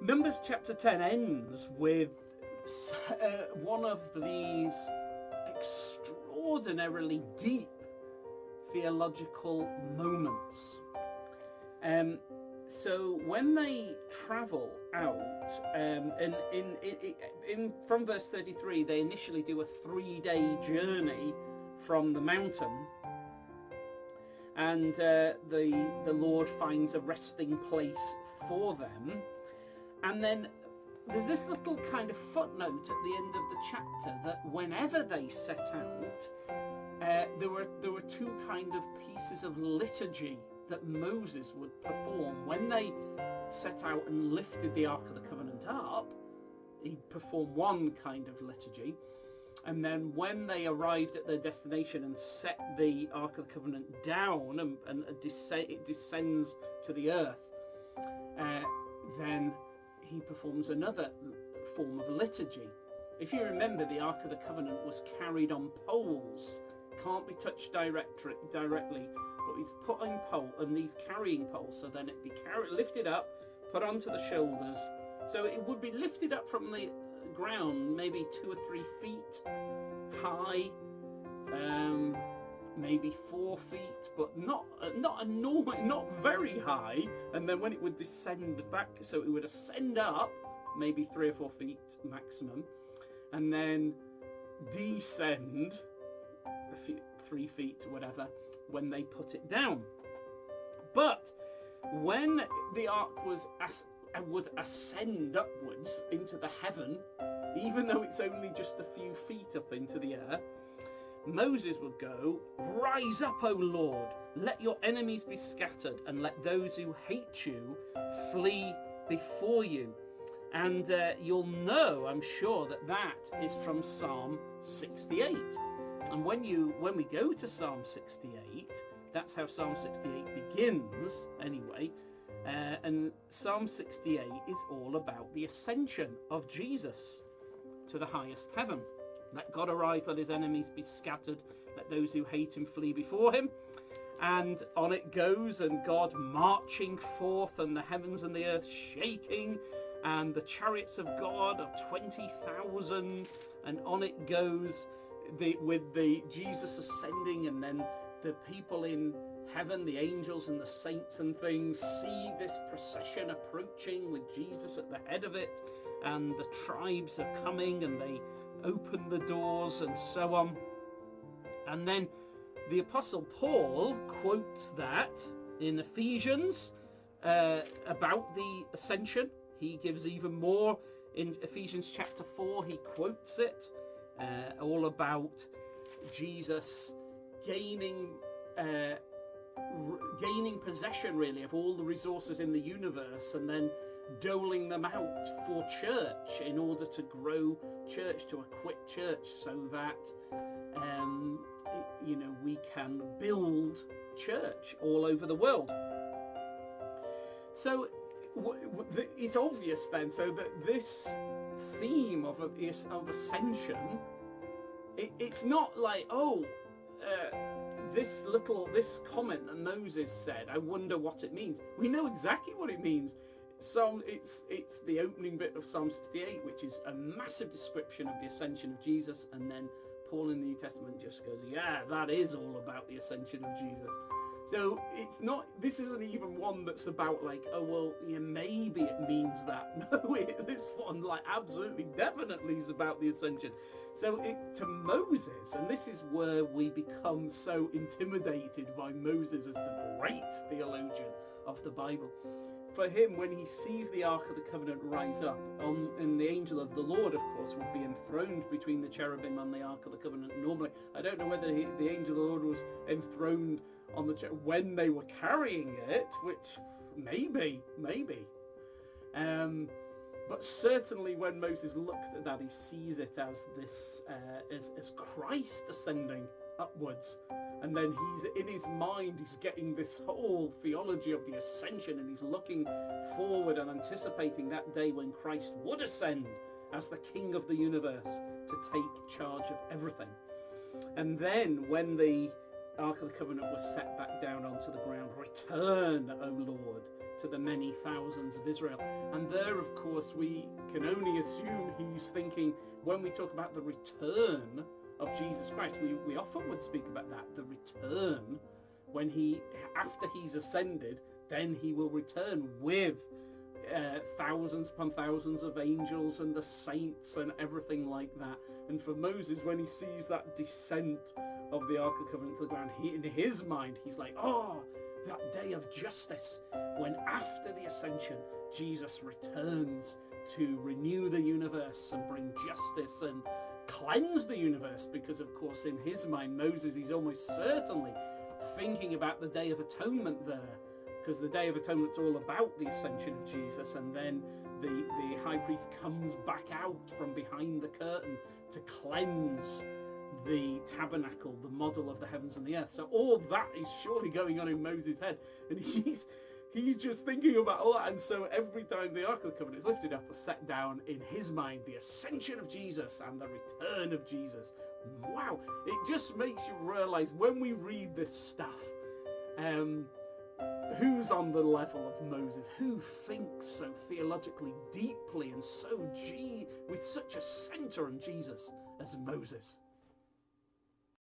Numbers chapter 10 ends with one of these extraordinarily deep theological moments. So when they travel out, from verse 33, they initially do a 3-day journey from the mountain, and the Lord finds a resting place for them. And then there's this little kind of footnote at the end of the chapter that whenever they set out, there were two kind of pieces of liturgy that Moses would perform. When they set out and lifted the Ark of the Covenant up, he'd perform one kind of liturgy. And then when they arrived at their destination and set the Ark of the Covenant down and it descends to the earth, then he performs another form of liturgy. If you remember, the Ark of the Covenant was carried on poles, can't be touched directly, but he's put on pole and these carrying poles, so then it'd be lifted up, put onto the shoulders, so it would be lifted up from the ground maybe 2 or 3 feet high, maybe 4 feet, but not very high. And then when it would descend back, so it would ascend up maybe 3 or 4 feet maximum, and then descend 3 feet or whatever when they put it down. But when the ark would ascend upwards into the heaven, even though it's only just a few feet up into the air, Moses would go, "Rise up, O Lord, let your enemies be scattered, and let those who hate you flee before you." And you'll know, I'm sure, that is from Psalm 68. And when we go to Psalm 68, that's how Psalm 68 begins anyway. And Psalm 68 is all about the ascension of Jesus to the highest heaven. Let God arise, let his enemies be scattered, let those who hate him flee before him. And on it goes, and God marching forth, and the heavens and the earth shaking, and the chariots of God of 20,000, and on it goes with the Jesus ascending, and then the people in heaven, the angels and the saints and things, see this procession approaching with Jesus at the head of it, and the tribes are coming, and they open the doors and so on. And then the Apostle Paul quotes that in Ephesians about the ascension. He gives even more in Ephesians chapter 4. He quotes it all about Jesus gaining possession, really, of all the resources in the universe, and then doling them out for church in order to grow church, to equip church, so that we can build church all over the world. So it's obvious then, so that this theme of ascension, it's not like, this comment that Moses said, I wonder what it means. We know exactly what it means. It's the opening bit of Psalm 68, which is a massive description of the ascension of Jesus, and then Paul in the New Testament just goes, yeah, that is all about the ascension of Jesus. So this isn't even one that's about like, maybe it means that. No, this one absolutely definitely is about the ascension. So to Moses, and this is where we become so intimidated by Moses as the great theologian of the Bible. For him, when he sees the Ark of the Covenant rise up, and the angel of the Lord, of course, would be enthroned between the cherubim and the Ark of the Covenant normally. I don't know whether the angel of the Lord was enthroned on the when they were carrying it, which maybe. But certainly when Moses looked at that, he sees it as this, as Christ ascending upwards. And then in his mind, he's getting this whole theology of the ascension, and he's looking forward and anticipating that day when Christ would ascend as the King of the universe to take charge of everything. And then when the Ark of the Covenant was set back down onto the ground. Return, O Lord, to the many thousands of Israel. And there, of course, we can only assume he's thinking, when we talk about the return of Jesus Christ, we often would speak about that, the return, when after he's ascended, then he will return with thousands upon thousands of angels and the saints and everything like that. And for Moses, when he sees that descent of the Ark of the Covenant to the ground, in his mind, he's like, oh, that day of justice, when after the ascension, Jesus returns to renew the universe and bring justice and cleanse the universe. Because, of course, in his mind, Moses is almost certainly thinking about the Day of Atonement there, because the Day of Atonement's all about the ascension of Jesus, and then the high priest comes back out from behind the curtain to cleanse the tabernacle, the model of the heavens and the earth. So all that is surely going on in Moses' head, and he's just thinking about all that. And so every time the Ark of the Covenant is lifted up or set down, in his mind, the ascension of Jesus and the return of Jesus. Wow, it just makes you realize when we read this stuff, who's on the level of Moses? Who thinks so theologically deeply and with such a center on Jesus as Moses?